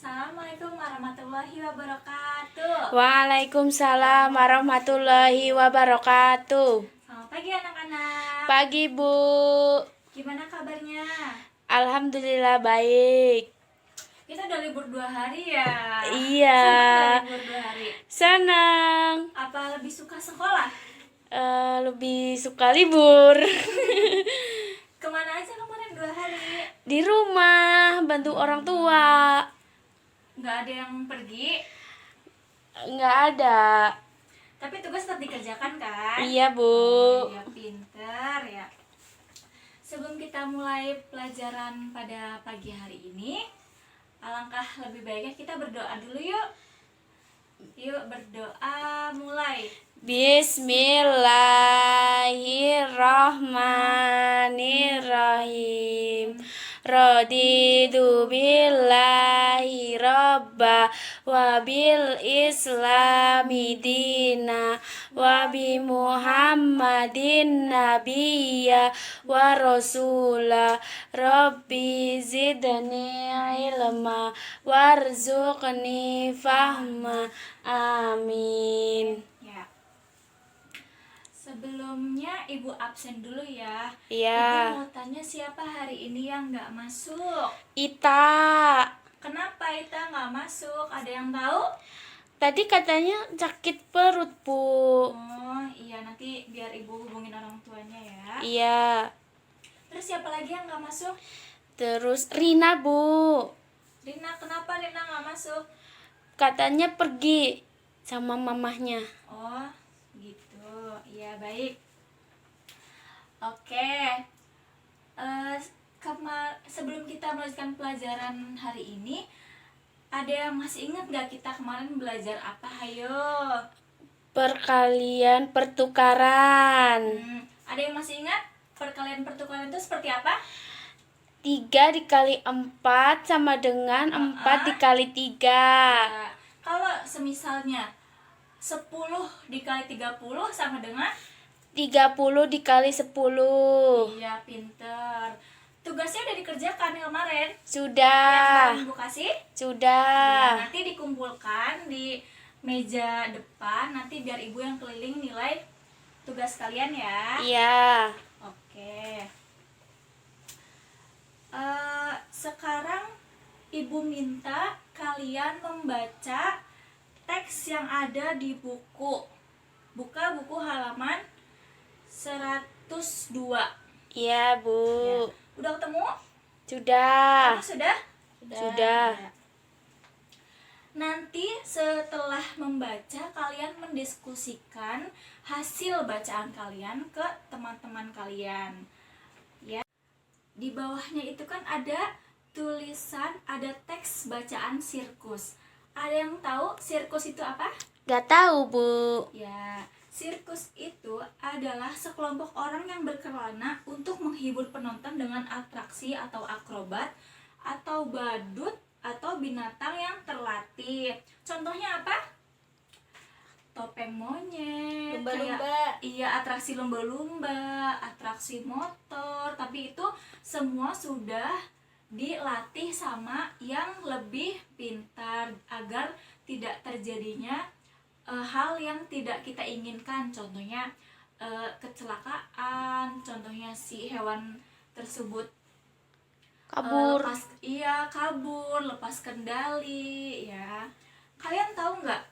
Assalamualaikum warahmatullahi wabarakatuh. Waalaikumsalam warahmatullahi wabarakatuh. Selamat pagi anak-anak. Pagi Bu. Gimana kabarnya? Alhamdulillah baik. Kita udah libur 2 hari ya. Iya. Senang gak libur 2 hari? Senang. Apa lebih suka sekolah? Lebih suka libur. Kemana aja kemarin 2 hari? Di rumah bantu orang tua. Nggak ada yang pergi? Nggak ada. Tapi tugas tetap dikerjakan kan? Iya Bu. Oh, iya, pinter ya. Sebelum kita mulai pelajaran pada pagi hari ini, alangkah lebih baiknya kita berdoa dulu yuk. Yuk berdoa, mulai. Bismillahirrahmanirrahim. Raditu billahi robba wa bil islami dina wa bi muhammadin nabiyya wa rasula rabbi zidni ilma warzuqni fahma amin. Ya. Sebelumnya Ibu absen dulu ya. Iya. Ibu mau tanya siapa hari ini yang nggak masuk? Ita. Kenapa Ita nggak masuk? Ada yang tahu? Tadi katanya sakit perut, Bu. Oh iya, nanti biar Ibu hubungin orang tuanya ya. Iya. Terus siapa lagi yang nggak masuk? Terus Rina, Bu. Rina, kenapa Rina nggak masuk? Katanya pergi sama mamahnya. Oh gitu, iya baik. Oke. Sebelum kita melanjutkan pelajaran hari ini, ada yang masih ingat gak kita kemarin belajar apa? Hayo. Perkalian pertukaran. Ada yang masih ingat perkalian pertukaran itu seperti apa? 3 dikali 4 sama dengan 4 dikali 3. Ya, kalau semisalnya 10 dikali 30 sama dengan 30 dikali 10. Iya, pinter. Tugasnya udah dikerjakan ya kemarin? Sudah. Yang Ibu kasih? Sudah. Ya, nanti dikumpulkan di meja depan. Nanti biar Ibu yang keliling nilai tugas kalian ya. Iya. Oke. Sekarang Ibu minta kalian membaca teks yang ada di buku. Buka buku halaman 102. Iya, Bu. Ya. Udah ketemu? Sudah. Kamu sudah? Sudah. Ya. Nanti setelah membaca, kalian mendiskusikan hasil bacaan kalian ke teman-teman kalian. Ya. Di bawahnya itu kan ada tulisan, ada teks bacaan sirkus. Ada yang tahu sirkus itu apa? Gak tahu, Bu. Ya, sirkus itu adalah sekelompok orang yang berkelana untuk menghibur penonton dengan atraksi atau akrobat atau badut atau binatang yang terlatih. Contohnya apa? Topeng monyet, Lumba-lumba. iya, atraksi lumba-lumba, atraksi motor. Tapi itu semua sudah dilatih sama yang lebih pintar agar tidak terjadinya hal yang tidak kita inginkan. Contohnya kecelakaan, contohnya si hewan tersebut Kabur. kabur, lepas kendali ya. Kalian tahu nggak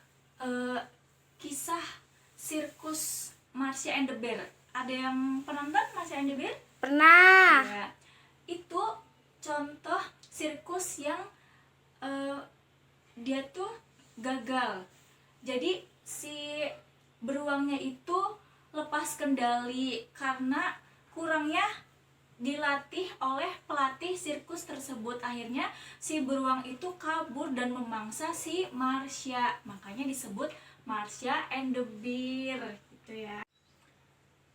kisah sirkus Marsha and the Bear? Ada yang pernah nonton Marsha and the Bear? Pernah. Ya, itu contoh sirkus yang dia tuh gagal. Jadi si beruangnya itu lepas kendali karena kurangnya dilatih oleh pelatih sirkus tersebut. Akhirnya si beruang itu kabur dan memangsa si Marsha. Makanya disebut Marsha and the Bear gitu ya.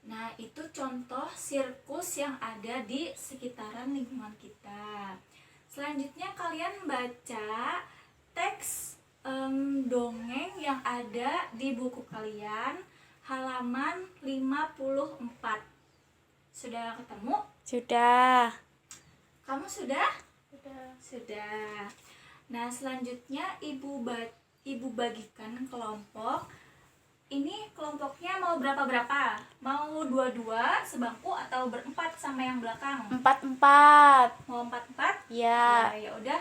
Nah, itu contoh sirkus yang ada di sekitaran lingkungan kita. Selanjutnya kalian baca teks dongeng yang ada di buku kalian halaman 54. Sudah ketemu? Sudah. Kamu sudah? Sudah. Nah, selanjutnya ibu bagikan kelompok. Ini kelompoknya mau berapa? Mau dua-dua sebangku atau berempat sama yang belakang? 4-4. Mau 4-4? Ya. Ya udah.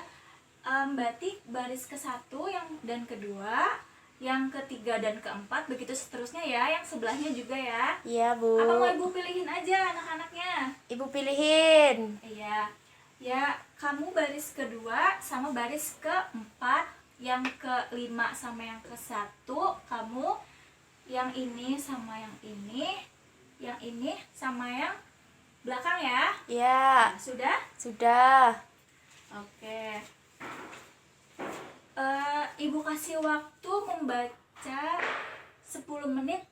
Berarti baris ke-1 dan kedua, yang ketiga dan keempat, begitu seterusnya ya, yang sebelahnya juga ya. Iya, Bu. Apa mau ibu pilihin aja anak-anaknya? Ibu pilihin. Iya. Ya, kamu baris kedua sama baris keempat, yang kelima sama yang ke-1, kamu yang ini sama yang ini sama yang belakang ya. Ya. Sudah? Sudah. Oke. Ibu kasih waktu membaca 10 menit.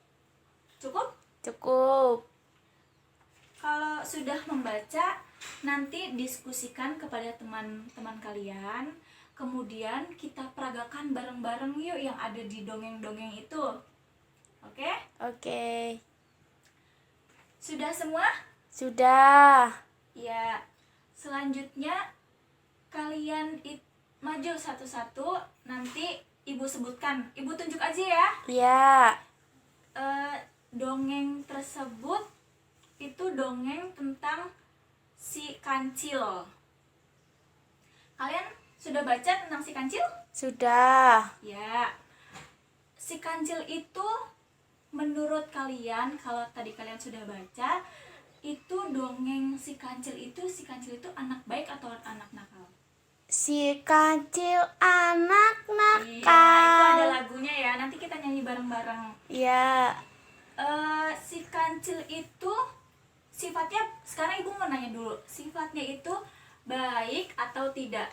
Cukup? Cukup. Kalau sudah membaca, nanti diskusikan kepada teman-teman kalian. Kemudian kita peragakan bareng-bareng yuk yang ada di dongeng-dongeng itu. Oke? Oke. Sudah semua? Sudah. Ya. Selanjutnya kalian maju satu-satu, nanti ibu sebutkan. Ibu tunjuk aja ya. Ya. Dongeng tersebut itu dongeng tentang si kancil. Kalian sudah baca tentang si kancil? Sudah. Ya. Si kancil itu menurut kalian, kalau tadi kalian sudah baca, itu dongeng si kancil itu anak baik atau anak nakal? Si kancil anak Iya, itu ada nakal. lagunya ya. Nanti kita nyanyi bareng-bareng. Ya. Si kancil itu sifatnya, sekarang ibu mau nanya dulu, sifatnya itu baik atau tidak?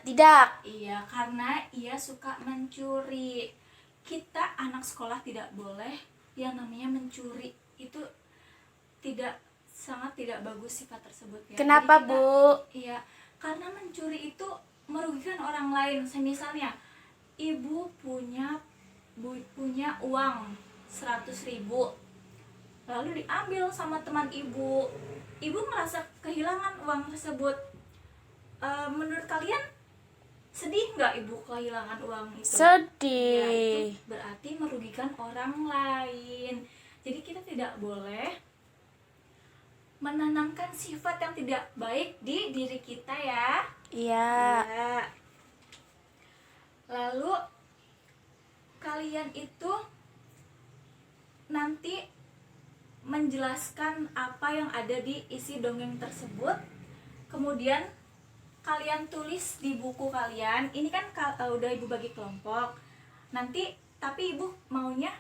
Tidak. Iya, karena ia suka mencuri. Kita anak sekolah tidak boleh yang namanya mencuri. Itu sangat tidak bagus sifat tersebut ya. Kenapa, Jadi Bu? Iya, karena mencuri itu merugikan orang lain. Misalnya ibu punya uang 100.000, lalu diambil sama teman ibu merasa kehilangan uang tersebut. Menurut kalian sedih nggak ibu kehilangan uang itu? Sedih. Ya, itu berarti merugikan orang lain. Jadi kita tidak boleh menanamkan sifat yang tidak baik di diri kita ya. Iya. Ya. Lalu kalian itu nanti menjelaskan apa yang ada di isi dongeng tersebut. Kemudian kalian tulis di buku kalian. Ini kan udah ibu bagi kelompok. Nanti tapi ibu maunya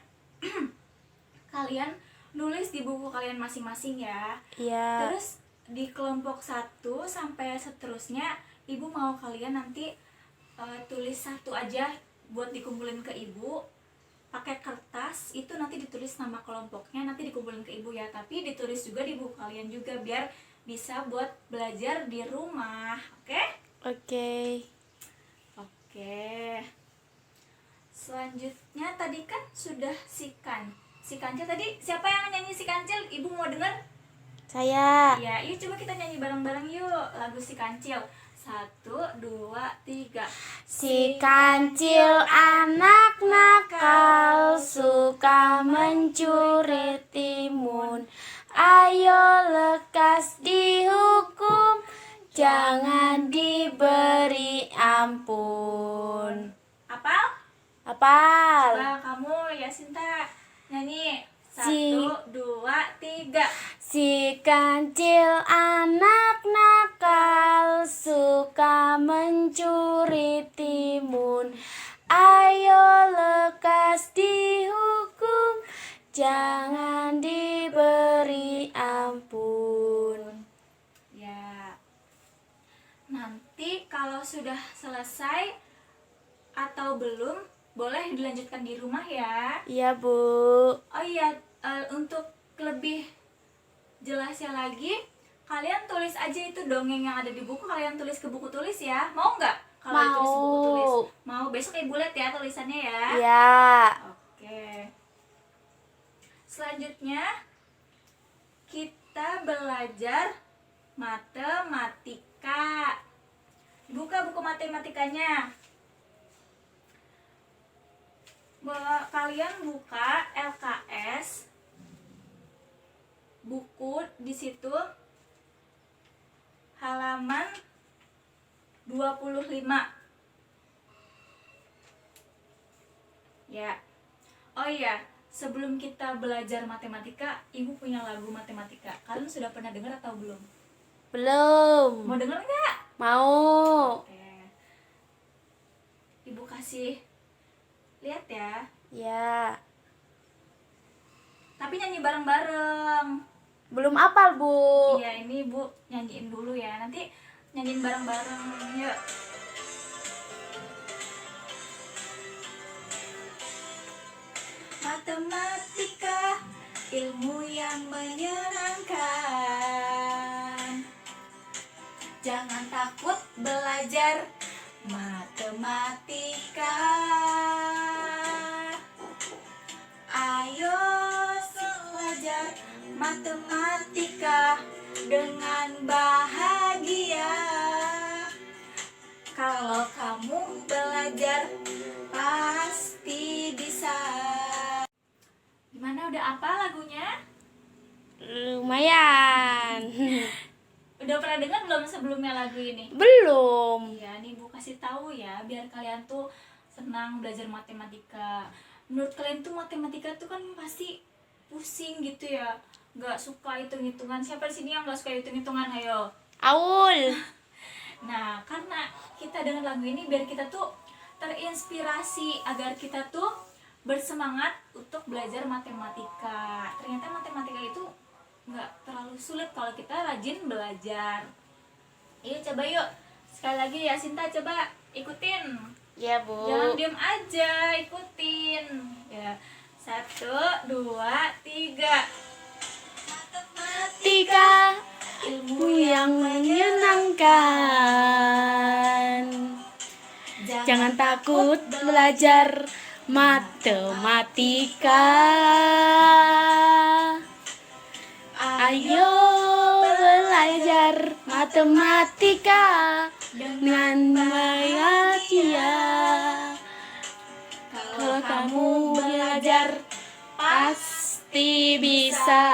kalian nulis di buku kalian masing-masing ya. Iya. Terus di kelompok 1 sampai seterusnya, ibu mau kalian nanti tulis satu aja buat dikumpulin ke ibu. Pakai kertas, itu nanti ditulis nama kelompoknya, nanti dikumpulin ke ibu ya. Tapi ditulis juga di buku kalian juga biar bisa buat belajar di rumah. Oke? Oke. Selanjutnya tadi kan sudah si kancil tadi. Siapa yang nyanyi si kancil? Ibu mau dengar? Saya. Iya, yuk coba kita nyanyi bareng-bareng yuk lagu si kancil. 1, 2, 3. Si kancil anak nakal suka mencuri timun. Ayo lekas dihukum, jangan diberi ampun. Apal? Apal? Coba kamu ya Sinta nyanyi. Si- 1, 2, 3. Si kancil anak nakal suka mencuri timun. Ayo lekas dihukum, jangan diberi ampun. Ya. Nanti kalau sudah selesai atau belum, boleh dilanjutkan di rumah ya. Iya, Bu. Oh iya, untuk lebih jelasnya lagi, kalian tulis aja itu dongeng yang ada di buku, kalian tulis ke buku tulis ya. Mau nggak? Kalau Mau. ditulis buku tulis. Mau. Besok ibu lihat ya tulisannya ya. Iya. Oke. Selanjutnya kita belajar matematika. Buka matematikanya. Kalian buka LKS, buku di situ halaman 25. Ya. Oh iya, sebelum kita belajar matematika, Ibu punya lagu matematika. Kalian sudah pernah dengar atau belum? Belum. Mau denger nggak? Mau. Oke. Ibu kasih lihat ya. Ya. Tapi nyanyi bareng-bareng. Belum apal, Bu. Iya, ini Ibu nyanyiin dulu ya. Nanti nyanyiin bareng-bareng. Yuk. Matematika, ilmu yang menyenangkan. Jangan takut belajar matematika. Ayo belajar matematika dengan bahagia. Kalau kamu belajar pasti bisa. Gimana, udah apa lagunya? Lumayan. Udah pernah dengar belum sebelumnya lagu ini? Belum. Iya, nih Bu kasih tahu ya, biar kalian tuh senang belajar matematika. Menurut kalian tuh matematika tuh kan pasti pusing gitu ya, nggak suka hitung-hitungan. Siapa di sini yang nggak suka hitung-hitungan? Ayo. Aul. Nah, karena kita dengan lagu ini biar kita tuh terinspirasi agar kita tuh bersemangat untuk belajar matematika. Ternyata matematika itu nggak terlalu sulit kalau kita rajin belajar. Iya, coba yuk. Sekali lagi ya, Sinta, coba ikutin. Ya, Bu. Jangan diem aja, ikutin. Ya, 1, 2, 3. Matematika, ilmu yang menyenangkan. Jangan takut belajar matematika. Ayo belajar matematika dengan bahagia. Kalau kamu belajar pasti bisa.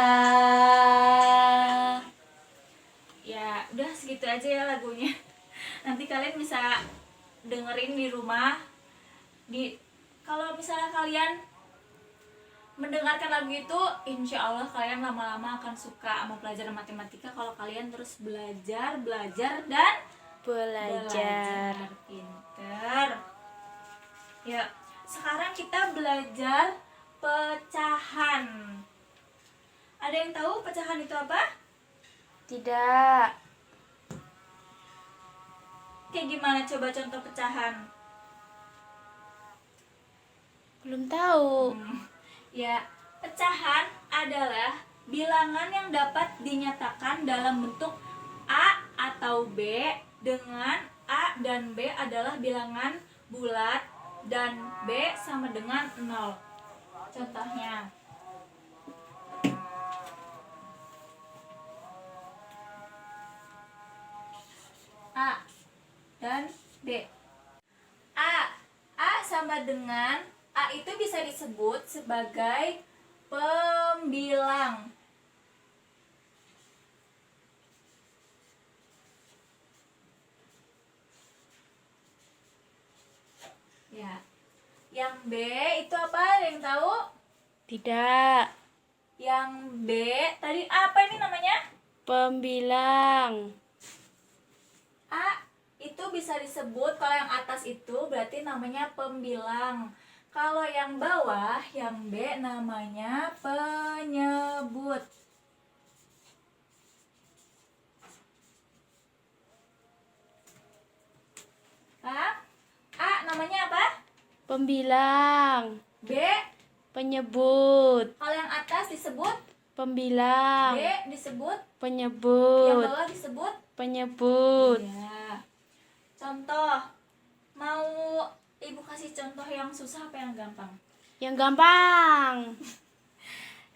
Ya, udah segitu aja ya lagunya. Nanti kalian bisa dengerin di rumah. Kalau misalnya kalian mendengarkan lagu itu, insya Allah kalian lama-lama akan suka sama pelajaran matematika kalau kalian terus belajar dan Belajar. pinter. Ya, sekarang kita belajar pecahan. Ada yang tahu pecahan itu apa? Tidak. Kayak gimana coba contoh pecahan? Belum tahu. Ya, pecahan adalah bilangan yang dapat dinyatakan dalam bentuk A atau B dengan A dan B adalah bilangan bulat dan B sama dengan 0. Contohnya, A dan B. A sama dengan A itu bisa disebut sebagai pembilang. Ya. Yang B itu apa? Ada yang tahu? Tidak. Yang B tadi apa ini namanya? Pembilang. A itu bisa disebut, kalau yang atas itu berarti namanya pembilang. Kalau yang bawah, yang B namanya penyebut. Paham? A namanya apa? Pembilang. B. Penyebut. Kalau yang atas disebut, Pembilang. B disebut, yang Penyebut. bawah disebut. Penyebut. Iya. Contoh. Mau Ibu kasih contoh yang susah apa yang gampang? Yang gampang.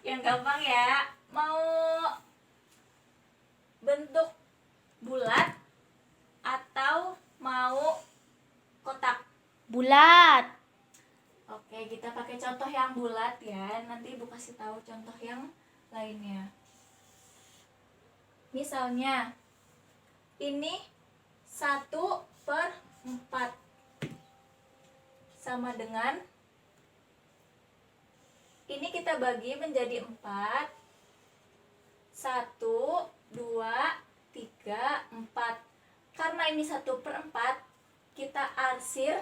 Yang gampang ya. Mau bentuk bulat atau mau Bulat. Oke, kita pakai contoh yang bulat ya. Nanti Ibu kasih tahu contoh yang lainnya. Misalnya, ini 1/4 sama dengan, ini kita bagi menjadi 4. 1, 2, 3, 4. Karena ini 1/4, kita arsir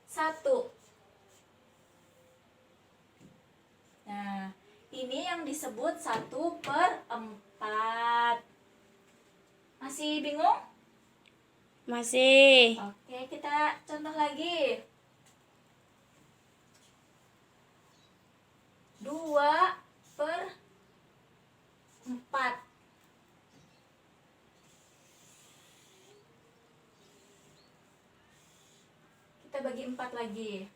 1. Nah, ini yang disebut 1/4. Masih bingung? Masih. Oke, kita contoh lagi. 2/4. Kita bagi 4 lagi.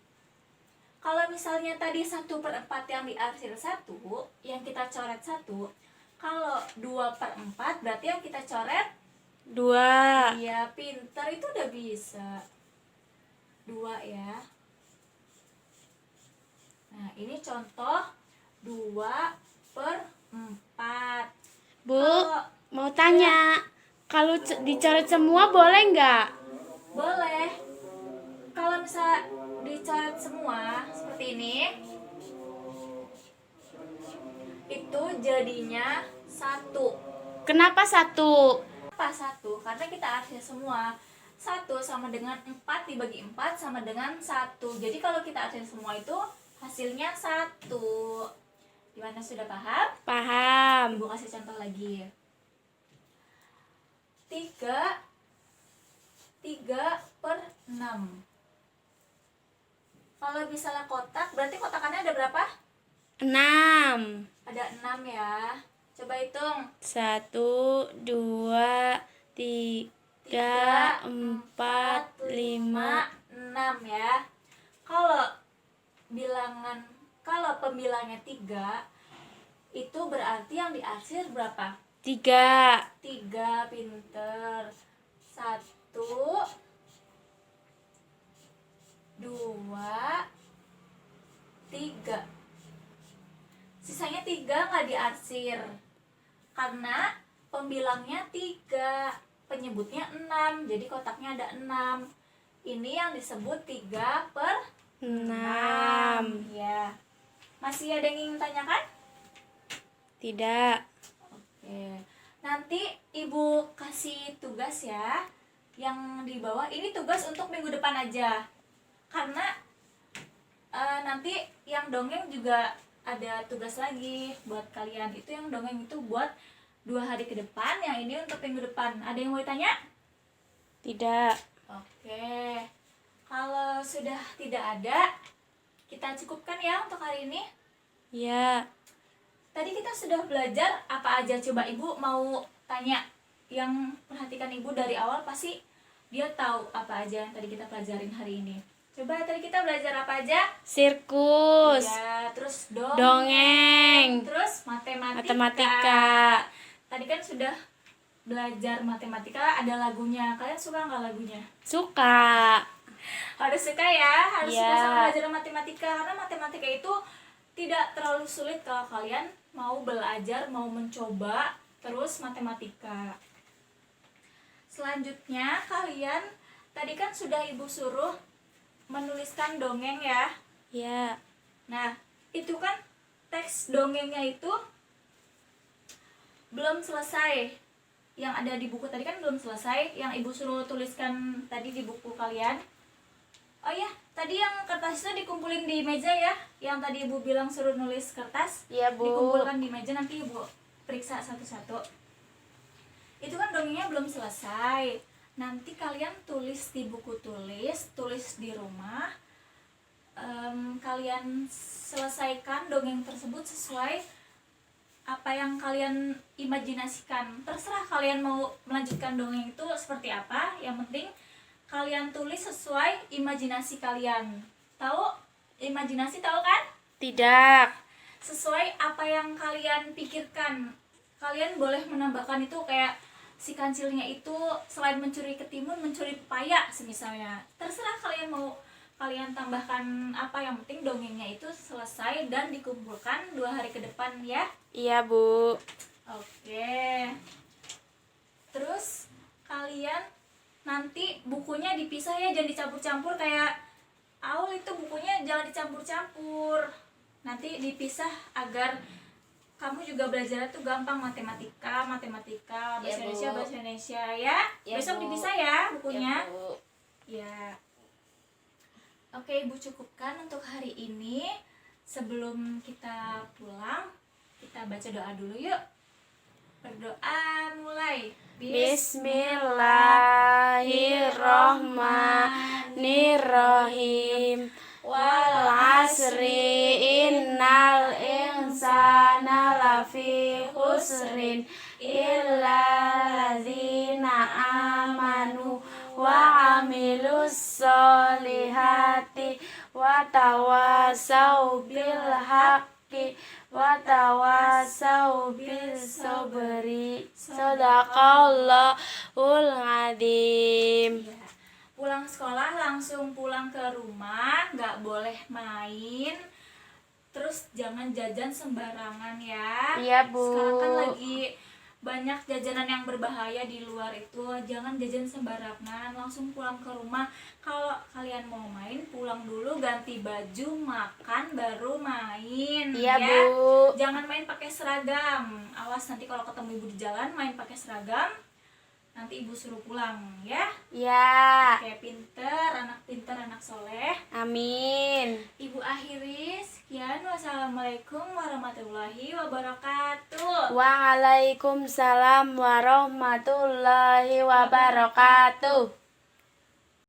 Kalau misalnya tadi 1/4 yang diarsir 1, yang kita coret 1. Kalau 2/4 berarti yang kita coret 2. Iya, pintar, itu udah bisa. 2 ya. Nah, ini contoh 2/4. Bu, Kalau mau tanya, kalau dicoret semua boleh nggak? boleh. Kalau misal dicoret semua seperti ini, itu jadinya 1. Kenapa 1? Apa 1? Karena kita arsir semua. 1 sama dengan 4 dibagi 4 sama dengan 1. Jadi kalau kita arsir semua itu hasilnya 1. Gimana, sudah paham? Paham. Ibu kasih contoh lagi. 3/6. Kalau misalnya kotak, berarti kotakannya ada berapa? 6. Ada 6 ya. Coba hitung. 1, 2, 3, 4, 5. 6 ya. Kalau pembilangnya 3, itu berarti yang diarsir berapa? 3. 3, pinter. 1, 2, 3. Sisanya 3 nggak diarsir karena pembilangnya 3, penyebutnya 6, jadi kotaknya ada 6. Ini yang disebut 3/6 ya. Masih ada yang ingin tanyakan? Tidak. Oke. Nanti Ibu kasih tugas ya. Yang di bawah ini tugas untuk minggu depan aja. Karena nanti yang dongeng juga ada tugas lagi buat kalian. Itu yang dongeng itu buat 2 hari ke depan, yang ini untuk minggu depan. Ada yang mau ditanya? Tidak. Oke. Kalau sudah tidak ada, kita cukupkan ya untuk hari ini. Ya. Tadi kita sudah belajar apa aja, coba Ibu mau tanya. Yang perhatikan Ibu dari awal pasti dia tahu apa aja yang tadi kita pelajarin hari ini. Coba tadi kita belajar apa aja? Sirkus. Ya, terus Dongeng. terus matematika. Matematika. Tadi kan sudah belajar matematika, ada lagunya. Kalian suka nggak lagunya? Suka. Harus suka ya, harus suka Ya. sama belajar matematika. Karena matematika itu tidak terlalu sulit kalau kalian mau belajar, mau mencoba terus matematika. Selanjutnya kalian tadi kan sudah Ibu suruh menuliskan dongeng ya. Ya. Nah, itu kan teks dongengnya itu belum selesai. Yang ada di buku tadi kan belum selesai, yang Ibu suruh tuliskan tadi di buku kalian. Oh ya, tadi yang kertasnya dikumpulin di meja ya. Yang tadi Ibu bilang suruh nulis kertas. Iya, Bu. Dikumpulkan di meja, nanti Ibu periksa satu-satu. Itu kan dongengnya belum selesai. Nanti kalian tulis di buku tulis di rumah. Kalian selesaikan dongeng tersebut sesuai apa yang kalian imajinasikan. Terserah kalian mau melanjutkan dongeng itu seperti apa. Yang penting kalian tulis sesuai imajinasi kalian. Tahu? Imajinasi tahu kan? Tidak. Sesuai apa yang kalian pikirkan. Kalian boleh menambahkan itu kayak si kancilnya itu selain mencuri ketimun, mencuri pepaya semisalnya. Terserah kalian mau kalian tambahkan apa, yang penting dongengnya itu selesai dan dikumpulkan 2 hari ke depan ya. Iya, Bu. Oke. Terus kalian nanti bukunya dipisah ya, jangan dicampur-campur kayak Aul itu, bukunya jangan dicampur-campur. Nanti dipisah agar kamu juga belajarnya tuh gampang, matematika, Ya, bahasa Indonesia, Bu. bahasa Indonesia ya. Ya, Besok Bu. dipisah ya bukunya. Ya, Bu. Ya. Oke, Ibu cukupkan untuk hari ini. Sebelum kita pulang, kita baca doa dulu yuk. Berdoa mulai. Bismillahirrohmanirrohim. Wal asri innal insana lafi khusrin illa ladzina amanu wa amilus solihati wa tawasau bil haqqi wa tawasau bis sabri. Sadaqallahul adzim. Ya. Pulang sekolah langsung pulang ke rumah, nggak boleh main. Terus jangan jajan sembarangan ya. Iya, Bu. Sekarang kan lagi banyak jajanan yang berbahaya di luar itu. Jangan jajan sembarangan, langsung pulang ke rumah. Kalau kalian mau main, pulang dulu, ganti baju, makan, baru main. Iya, ya. Bu. Jangan main pakai seragam. Awas nanti kalau ketemu ibu di jalan main pakai seragam, nanti ibu suruh pulang ya. Ya. Kayak pinter, anak soleh. Amin. Ibu akhiri sekian. Wassalamualaikum warahmatullahi wabarakatuh. Waalaikumsalam warahmatullahi wabarakatuh.